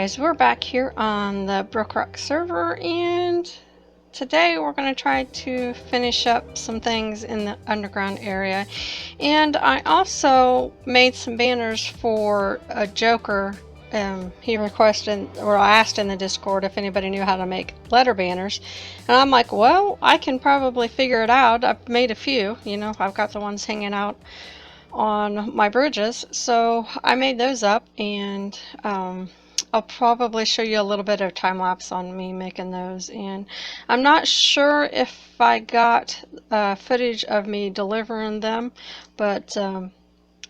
guys, we're back here on the BrokeRock server, and today we're going to try to finish up some things in the underground area. And I also made some banners for a Joker. He requested, or I asked in the Discord if anybody knew how to make letter banners, and I'm like, well, I can probably figure it out. I've made a few, I've got the ones hanging out on my bridges, so I made those up, and I'll probably show you a little bit of time lapse on me making those. And I'm not sure if I got footage of me delivering them, but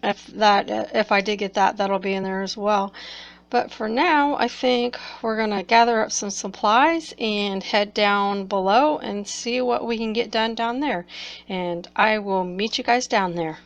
if I did get that, that'll be in there as well. But for now, I think we're gonna gather up some supplies and head down below and see what we can get done down there, and I will meet you guys down there.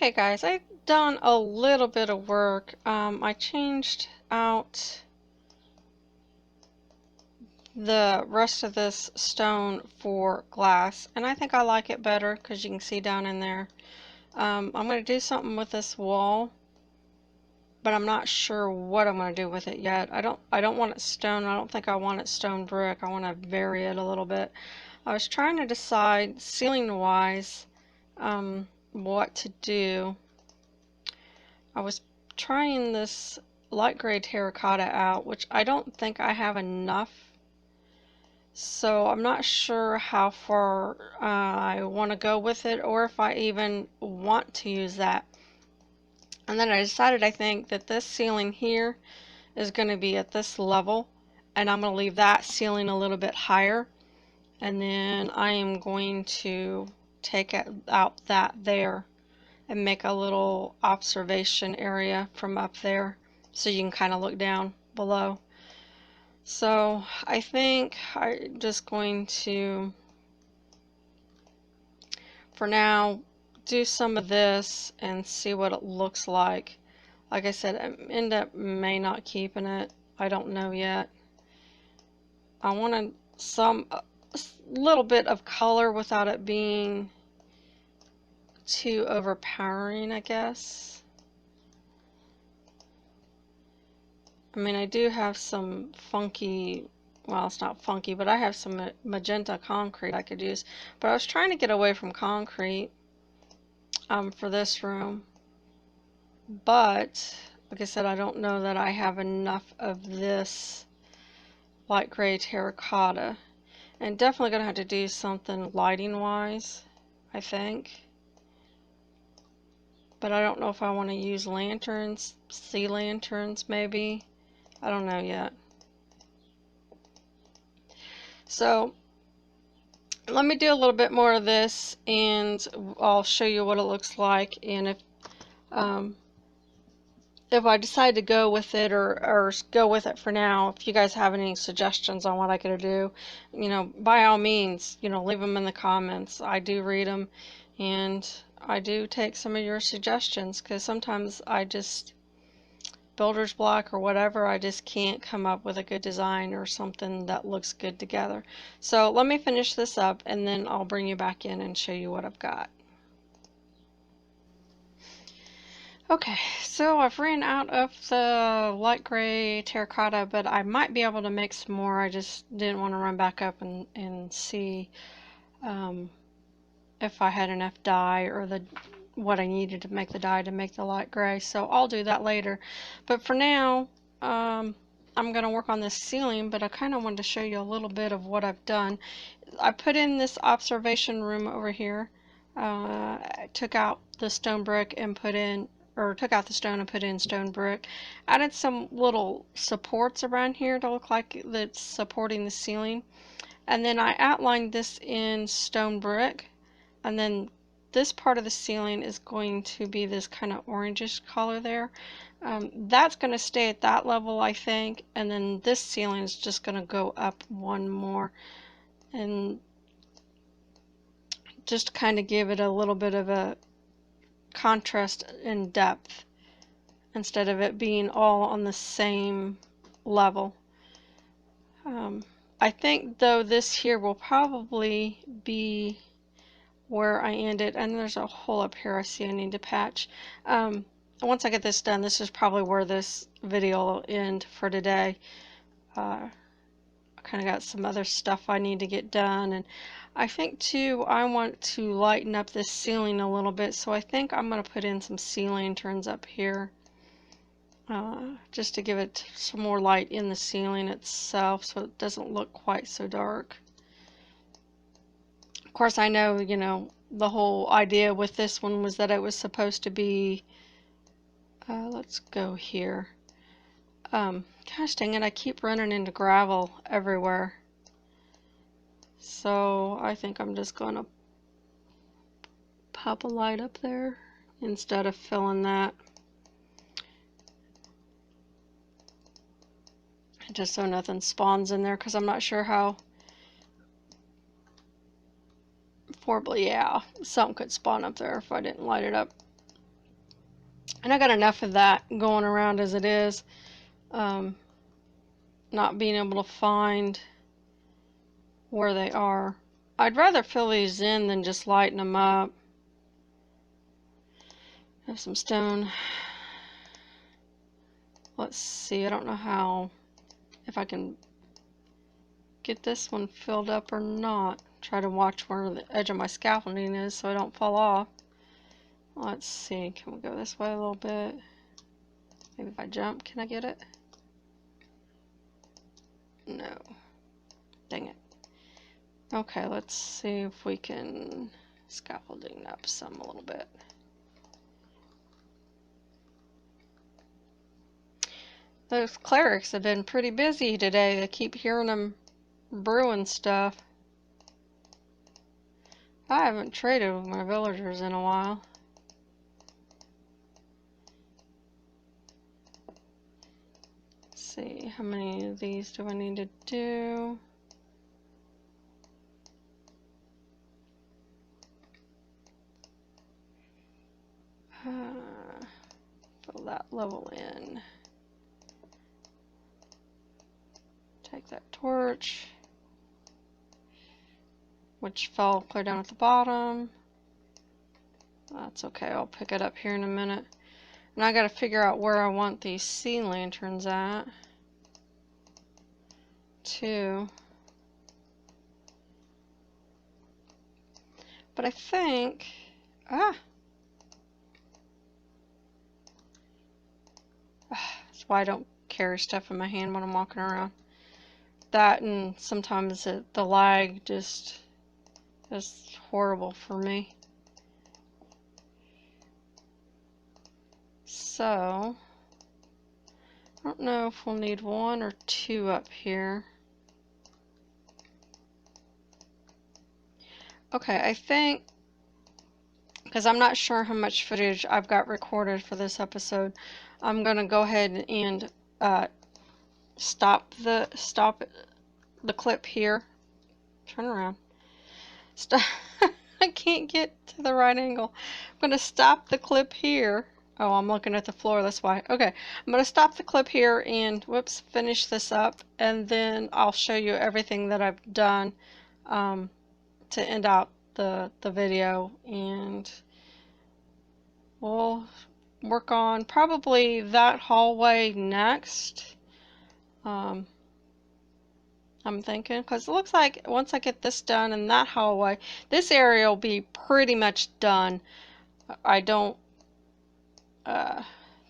Okay guys, I've done a little bit of work. I changed out the rest of this stone for glass, and I think I like it better because you can see down in there. I'm going to do something with this wall, but I'm not sure what I'm going to do with it yet. I don't want it stone. I don't think I want it stone brick. I want to vary it a little bit. I was trying to decide ceiling wise what to do. I was trying this light gray terracotta out, which I don't think I have enough, so I'm not sure how far I want to go with it, or if I even want to use that. And then I decided, I think that this ceiling here is going to be at this level, and I'm going to leave that ceiling a little bit higher, and then I am going to take out that there and make a little observation area from up there so you can kind of look down below. So I think I'm just going to, for now, do some of this and see what it looks like. Like I said, I end up may not keeping it. I don't know yet. I wanted a little bit of color without it being too overpowering, I guess. I mean, I do have some funky, well, it's not funky, but I have some magenta concrete I could use. But I was trying to get away from concrete for this room. But, like I said, I don't know that I have enough of this light gray terracotta. And definitely going to have to do something lighting-wise, I think. But I don't know if I want to use lanterns, sea lanterns maybe. I don't know yet. So let me do a little bit more of this and I'll show you what it looks like, and if I decide to go with it or go with it for now, if you guys have any suggestions on what I could do, you know, by all means, you know, leave them in the comments. I do read them, and I do take some of your suggestions, because sometimes I just builder's block or whatever, I just can't come up with a good design or something that looks good together. So let me finish this up and then I'll bring you back in and show you what I've got. Okay, so I've ran out of the light gray terracotta, but I might be able to make some more. I just didn't want to run back up and see if I had enough dye or what I needed to make the dye to make the light gray. So I'll do that later. But for now, I'm going to work on this ceiling, but I kind of wanted to show you a little bit of what I've done. I put in this observation room over here. I took out the stone brick and took out the stone and put in stone brick. Added some little supports around here to look like that's supporting the ceiling. And then I outlined this in stone brick. And then this part of the ceiling is going to be this kind of orangish color there. That's going to stay at that level, I think. And then this ceiling is just going to go up one more. And just kind of give it a little bit of a contrast in depth, instead of it being all on the same level. I think though this here will probably be where I ended, and there's a hole up here I see I need to patch. Once I get this done, this is probably where this video will end for today. I kind of got some other stuff I need to get done, and I think too I want to lighten up this ceiling a little bit, so I think I'm going to put in some sea lanterns up here, just to give it some more light in the ceiling itself so it doesn't look quite so dark. Of course, I know, you know, the whole idea with this one was that it was supposed to be, let's go here. Gosh dang it, I keep running into gravel everywhere. So I think I'm just going to pop a light up there instead of filling that. Just so nothing spawns in there, because I'm not sure how. Yeah, something could spawn up there if I didn't light it up And I got enough of that going around as it is. Not being able to find where they are. I'd rather fill these in than just lighten them up. Have some stone. Let's see, I don't know how, if I can get this one filled up or not. Try to watch where the edge of my scaffolding is so I don't fall off. Let's see, can we go this way a little bit? Maybe if I jump, can I get it? No. Dang it. Okay, let's see if we can scaffolding up some a little bit. Those clerics have been pretty busy today. I keep hearing them brewing stuff. I haven't traded with my villagers in a while. Let's see, how many of these do I need to do? Fill that level in. Take that torch, which fell clear down at the bottom. That's okay, I'll pick it up here in a minute. And I gotta figure out where I want these sea lanterns at, too. But I think, that's why I don't carry stuff in my hand when I'm walking around. That, and sometimes the lag just is horrible for me. So, I don't know if we'll need 1 or 2 up here. Okay, I think, because I'm not sure how much footage I've got recorded for this episode, I'm gonna go ahead and stop the clip here. Turn around. Stop. I can't get to the right angle. I'm gonna stop the clip here. Oh, I'm looking at the floor, that's why. Okay, I'm gonna stop the clip here and whoops, finish this up, and then I'll show you everything that I've done to end out the video, and we'll work on probably that hallway next. I'm thinking, because it looks like once I get this done in that hallway, this area will be pretty much done. I don't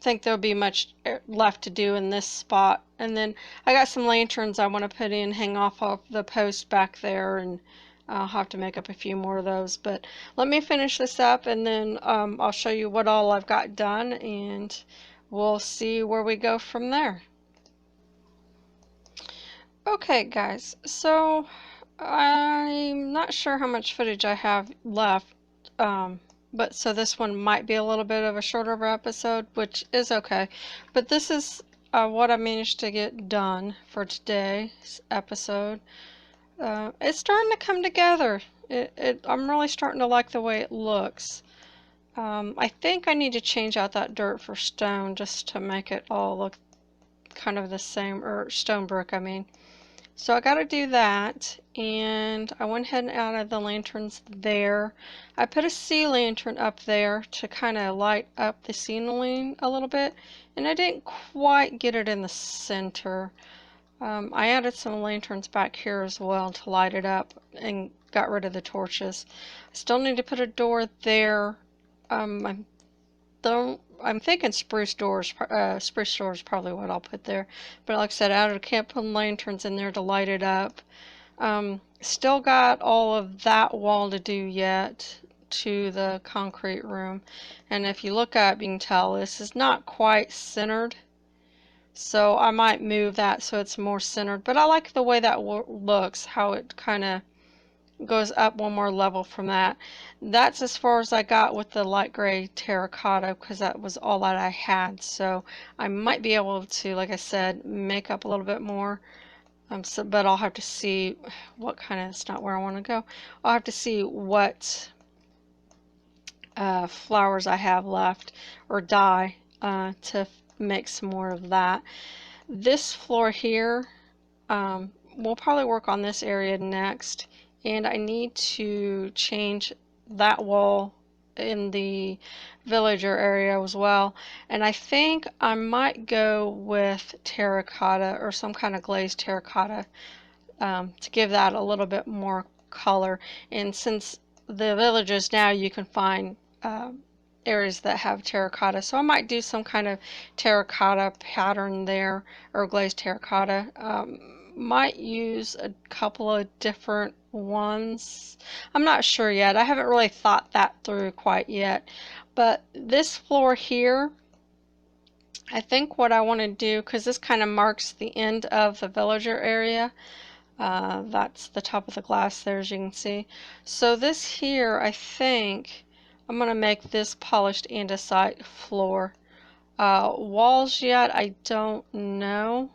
think there'll be much left to do in this spot. And then I got some lanterns I want to put in, hang off of the post back there, and I'll have to make up a few more of those. But let me finish this up, and then I'll show you what all I've got done, and we'll see where we go from there. Okay guys, so I'm not sure how much footage I have left, but so this one might be a little bit of a shorter episode, which is okay. But this is what I managed to get done for today's episode. It's starting to come together. I'm really starting to like the way it looks. I think I need to change out that dirt for stone just to make it all look kind of the same, or stone brick, I mean. So I got to do that, and I went ahead and added the lanterns there. I put a sea lantern up there to kind of light up the ceiling a little bit, and I didn't quite get it in the center. I added some lanterns back here as well to light it up and got rid of the torches. I still need to put a door there. I'm thinking spruce doors is probably what I'll put there. But like I said, I can't put lanterns in there to light it up. Still got all of that wall to do yet to the concrete room. And if you look at it, you can tell this is not quite centered. So I might move that so it's more centered. But I like the way that looks, how it kind of goes up one more level from that. That's as far as I got with the light gray terracotta, because that was all that I had. So I might be able to, like I said, make up a little bit more. But I'll have to see what kind of, it's not where I want to go. I'll have to see what flowers I have left, or dye, to make some more of that. This floor here, we'll probably work on this area next, and I need to change that wall in the villager area as well, and I think I might go with terracotta or some kind of glazed terracotta, to give that a little bit more color. And since the villages now you can find areas that have terracotta, so I might do some kind of terracotta pattern there, or glazed terracotta. Might use a couple of different ones. I'm not sure yet. I haven't really thought that through quite yet. But this floor here, I think what I want to do, because this kind of marks the end of the villager area, that's the top of the glass there, as you can see. So this here, I think I'm going to make this polished andesite floor. Walls yet, I don't know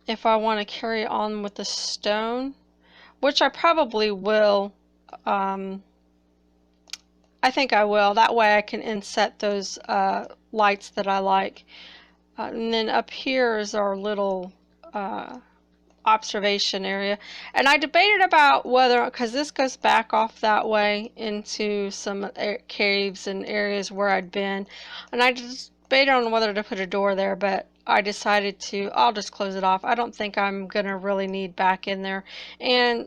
if I want to carry on with the stone, which I probably will. I think I will. That way I can inset those lights that I like. And then up here is our little observation area, and I debated about whether, because this goes back off that way into some caves and areas where I'd been, and I just debated on whether to put a door there, but I decided I'll just close it off. I don't think I'm gonna really need back in there, and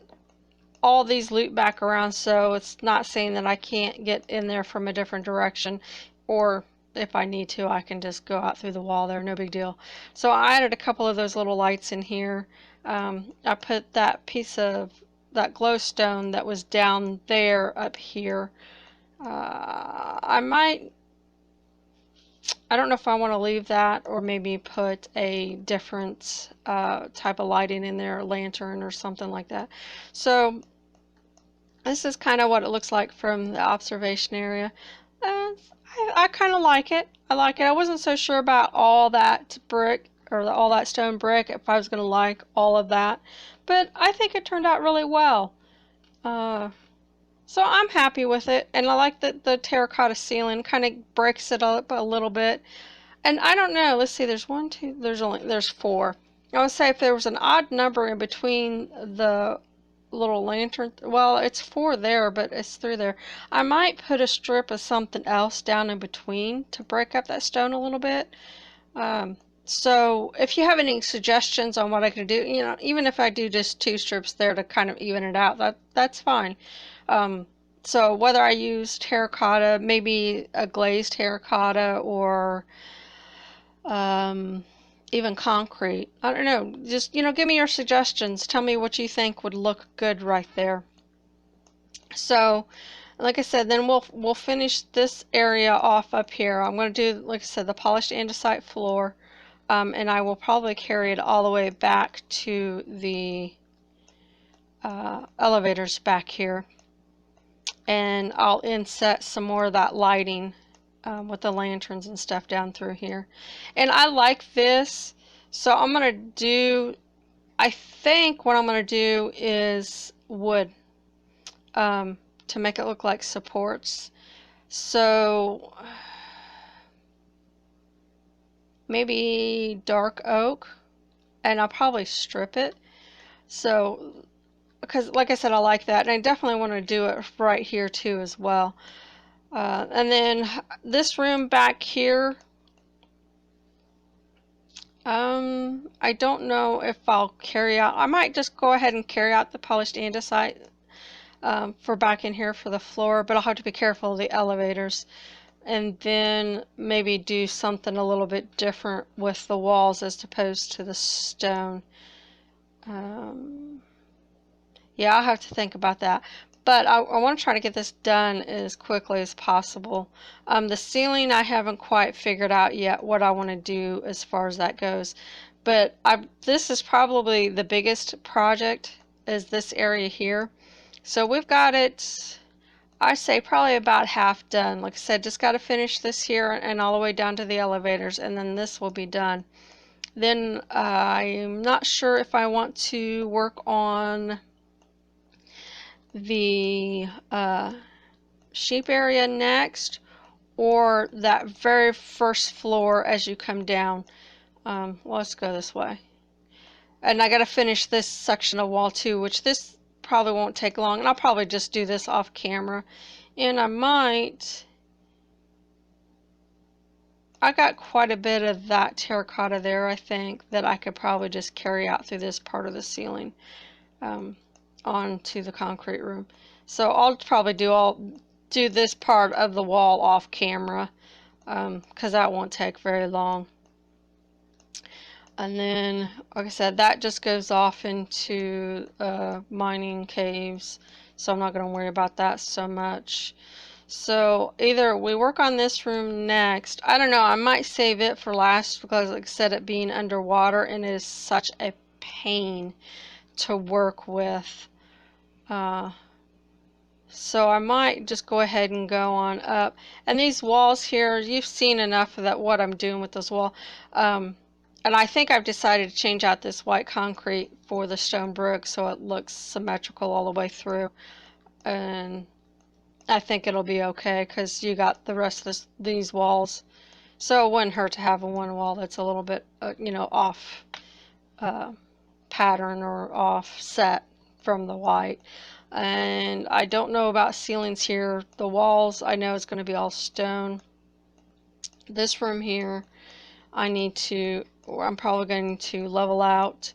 all these loop back around, so it's not saying that I can't get in there from a different direction, or if I need to I can just go out through the wall there, no big deal. So I added a couple of those little lights in here. I put that piece of that glowstone that was down there up here. I don't know if I want to leave that, or maybe put a different type of lighting in there, a lantern or something like that. So this is kind of what it looks like from the observation area. I kind of like it. I like it. I wasn't so sure about all that brick, or all that stone brick, if I was going to like all of that, but I think it turned out really well. So I'm happy with it, and I like that the terracotta ceiling kind of breaks it up a little bit. And I don't know, let's see, there's one, two, there's four. I would say if there was an odd number in between the little lantern, well, it's four there, but it's through there. I might put a strip of something else down in between to break up that stone a little bit. So if you have any suggestions on what I could do, even if I do just two strips there to kind of even it out, that's fine. So whether I use terracotta, maybe a glazed terracotta, or even concrete, I don't know, just give me your suggestions. Tell me what you think would look good right there. So like I said, then we'll finish this area off up here. I'm going to do, like I said, the polished andesite floor, and I will probably carry it all the way back to the elevators back here, and I'll inset some more of that lighting with the lanterns and stuff down through here. And I like this, so I'm going to do, I think what I'm going to do is wood, to make it look like supports. So maybe dark oak, and I'll probably strip it. So, because like I said, I like that, and I definitely want to do it right here too as well. And then this room back here, I don't know if I'll carry out, I might just go ahead and carry out the polished andesite for back in here for the floor, but I'll have to be careful of the elevators, and then maybe do something a little bit different with the walls as opposed to the stone. Yeah, I'll have to think about that, but I want to try to get this done as quickly as possible. The ceiling, I haven't quite figured out yet what I want to do as far as that goes, but this is probably the biggest project, is this area here. So we've got it, I say probably about half done. Like I said, just got to finish this here and all the way down to the elevators, and then this will be done. Then I'm not sure if I want to work on the sheep area next, or that very first floor as you come down. Well, let's go this way. And I got to finish this section of wall too, which this probably won't take long, and I'll probably just do this off camera. And I got quite a bit of that terracotta there, I think, that I could probably just carry out through this part of the ceiling onto the concrete room. So I'll probably do this part of the wall off camera, because that won't take very long. And then, like I said, that just goes off into mining caves, so I'm not going to worry about that so much. So either we work on this room next. I don't know, I might save it for last because, like I said, it being underwater, and it is such a pain to work with. So I might just go ahead and go on up. And these walls here, you've seen enough of that, what I'm doing with this wall. And I think I've decided to change out this white concrete for the stone brick so it looks symmetrical all the way through. And I think it'll be okay because you got the rest of these walls. So it wouldn't hurt to have one wall that's a little bit, off pattern or offset from the white. And I don't know about ceilings here. The walls, I know it's going to be all stone. This room here, I'm probably going to level out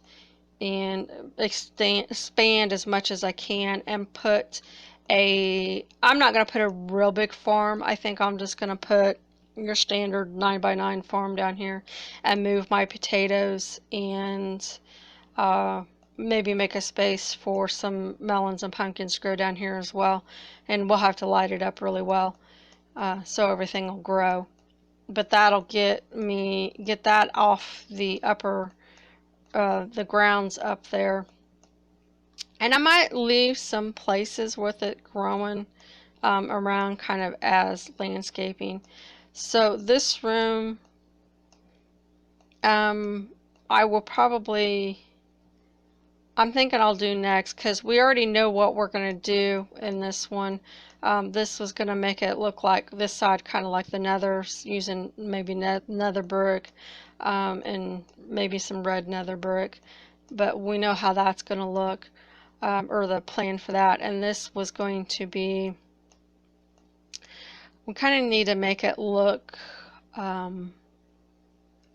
and expand as much as I can and put I'm not going to put a real big farm. I think I'm just going to put your standard 9x9 farm down here and move my potatoes and maybe make a space for some melons and pumpkins to grow down here as well. And we'll have to light it up really well so everything will grow. But that'll get that off the upper the grounds up there. And I might leave some places with it growing around kind of as landscaping. So this room, I will probably, I'm thinking I'll do next because we already know what we're going to do in this one. This was going to make it look like this side kind of like the nethers, using maybe nether brick and maybe some red nether brick. But we know how that's going to look, or the plan for that. And this was going to be, we kind of need to make it look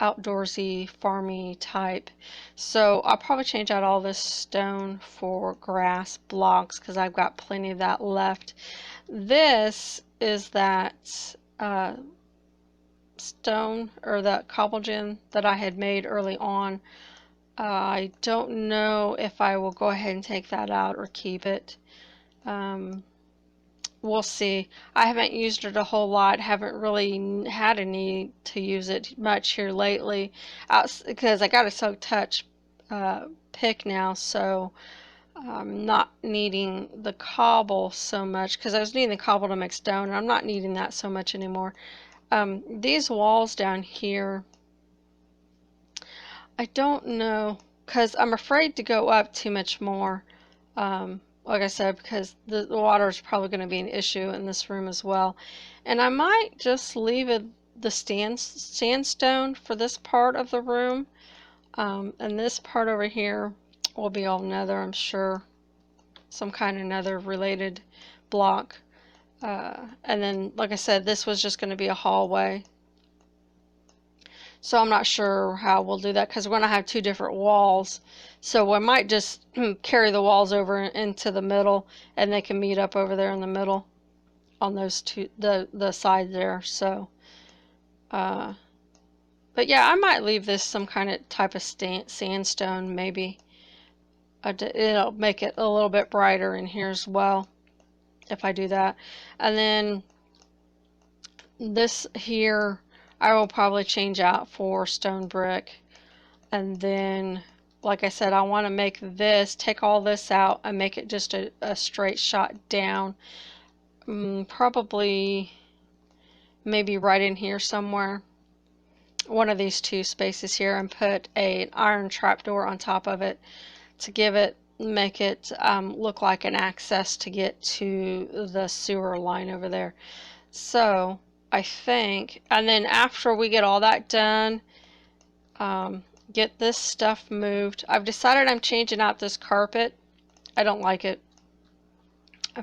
outdoorsy, farmy type. So I'll probably change out all this stone for grass blocks because I've got plenty of that left. This is that stone or that cobble gem that I had made early on. I don't know if I will go ahead and take that out or keep it. We'll see. I haven't used it a whole lot. Haven't really had a need to use it much here lately, because I got a soft touch pick now, so I'm not needing the cobble so much, because I was needing the cobble to make stone, and I'm not needing that so much anymore. These walls down here, I don't know, because I'm afraid to go up too much more. Like I said, because the water is probably going to be an issue in this room as well. And I might just leave the sandstone for this part of the room. And this part over here will be all nether, I'm sure. Some kind of nether related block. And then, like I said, this was just going to be a hallway. So I'm not sure how we'll do that because we're going to have two different walls. So we might just carry the walls over into the middle and they can meet up over there in the middle on those two, the side there. So, but yeah, I might leave this some kind of type of sandstone maybe. It'll make it a little bit brighter in here as well if I do that. And then this here, I will probably change out for stone brick. And then, like I said, I want to make this, take all this out and make it just a straight shot down. Probably maybe right in here somewhere. One of these two spaces here, and put an iron trapdoor on top of it to give it make it look like an access to get to the sewer line over there. So I think, and then after we get all that done, get this stuff moved. I've decided I'm changing out this carpet. I don't like it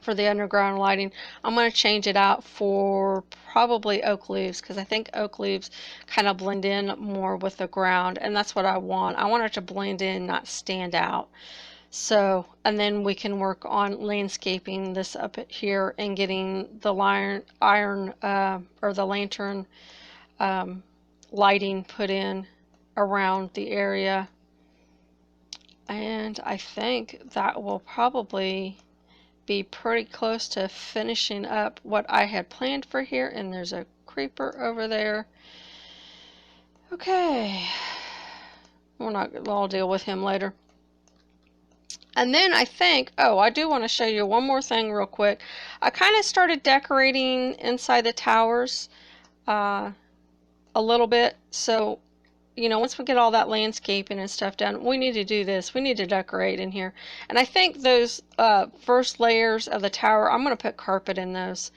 for the underground lighting. I'm going to change it out for probably oak leaves, because I think oak leaves kind of blend in more with the ground, and that's what I want. I want it to blend in, not stand out. So, and then we can work on landscaping this up here and getting the iron or the lantern lighting put in around the area. And I think that will probably be pretty close to finishing up what I had planned for here. And there's a creeper over there. Okay, I'll deal with him later. And then I think, oh, I do want to show you one more thing real quick. I kind of started decorating inside the towers a little bit. So, you know, once we get all that landscaping and stuff done, we need to do this. We need to decorate in here. And I think those first layers of the tower, I'm going to put carpet in those.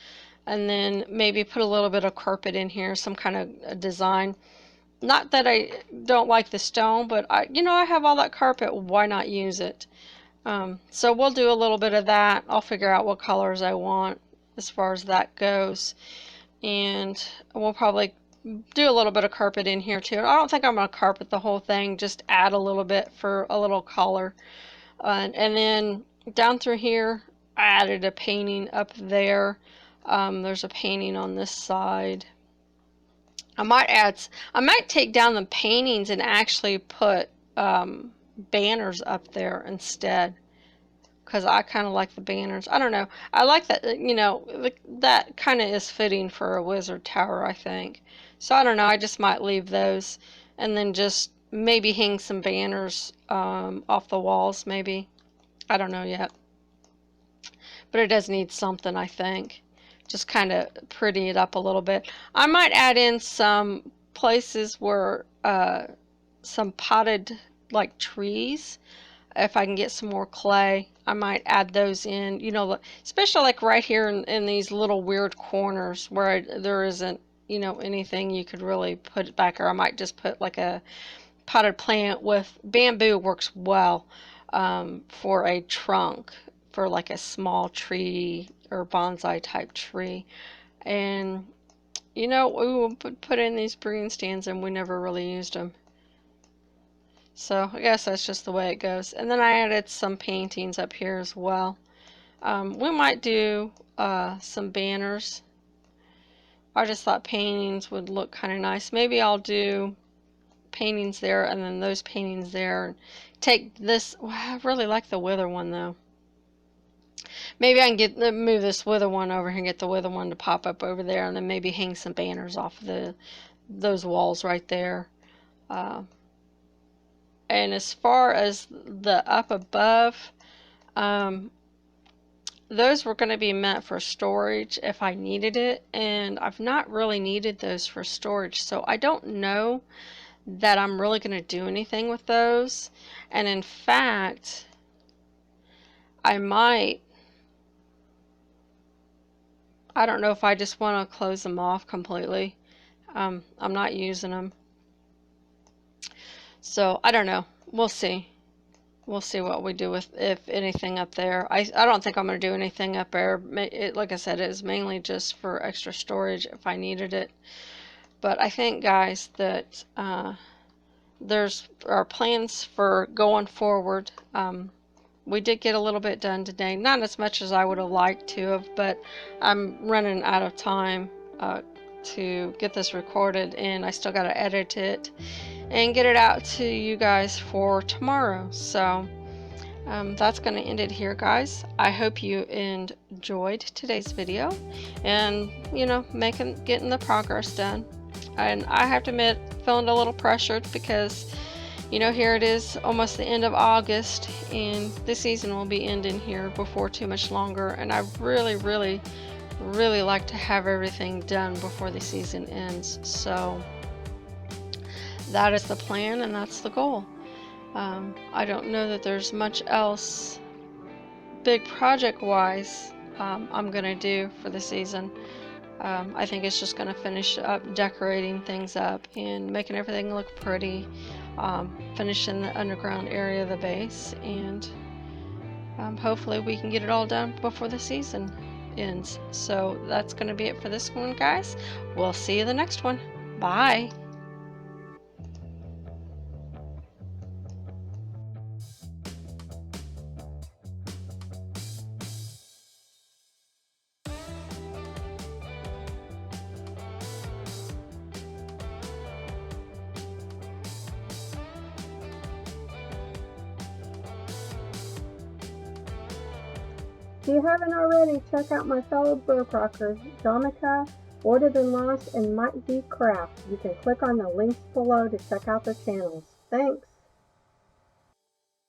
And then maybe put a little bit of carpet in here, some kind of design. Not that I don't like the stone, but I have all that carpet. Why not use it? So we'll do a little bit of that. I'll figure out what colors I want as far as that goes. And we'll probably do a little bit of carpet in here too. I don't think I'm going to carpet the whole thing, just add a little bit for a little color. And then down through here, I added a painting up there. There's a painting on this side. I might take down the paintings and actually put banners up there instead, because I kind of like the banners. I don't know. I like that, that kind of is fitting for a wizard tower, I think. So I don't know. I just might leave those and then just maybe hang some banners off the walls, maybe. I don't know yet. But it does need something, I think. Just kind of pretty it up a little bit. I might add in some places where some potted like trees. If I can get some more clay, I might add those in, especially like right here in these little weird corners where there isn't, anything you could really put back, or I might just put like a potted plant with bamboo. Works well for a trunk, for like a small tree or bonsai type tree. And we will put in these breeding stands, and we never really used them. So I guess that's just the way it goes. And then I added some paintings up here as well. We might do some banners. I just thought paintings would look kind of nice. Maybe I'll do paintings there and then those paintings there. Take this. Well, I really like the wither one though. Maybe I can move this wither one over here and get the wither one to pop up over there, and then maybe hang some banners off those walls right there. And as far as the up above, those were going to be meant for storage if I needed it, and I've not really needed those for storage, so I don't know that I'm really going to do anything with those. And in fact, I don't know if I just want to close them off completely. I'm not using them. So I don't know. We'll see. We'll see what we do with, if anything, up there. I don't think I'm going to do anything up there. Like I said, it is mainly just for extra storage if I needed it. But I think, guys, that there's our plans for going forward. We did get a little bit done today. Not as much as I would have liked to have, but I'm running out of time to get this recorded, and I still got to edit it and get it out to you guys for tomorrow. So that's going to end it here, guys. I hope you enjoyed today's video and, getting the progress done. And I have to admit, feeling a little pressured because, here it is, almost the end of August, and the season will be ending here before too much longer. And I really, really, really like to have everything done before the season ends. So that is the plan, and that's the goal. I don't know that there's much else big project wise I'm gonna do for the season. I think it's just gonna finish up decorating things up and making everything look pretty, finishing the underground area of the base, and hopefully we can get it all done before the season ends. So that's gonna be it for this one, guys. We'll see you the next one. Bye. If you haven't already, check out my fellow BrokeRockers, Dominica, Order Than Lost, and Mike D. Craft. You can click on the links below to check out their channels. Thanks!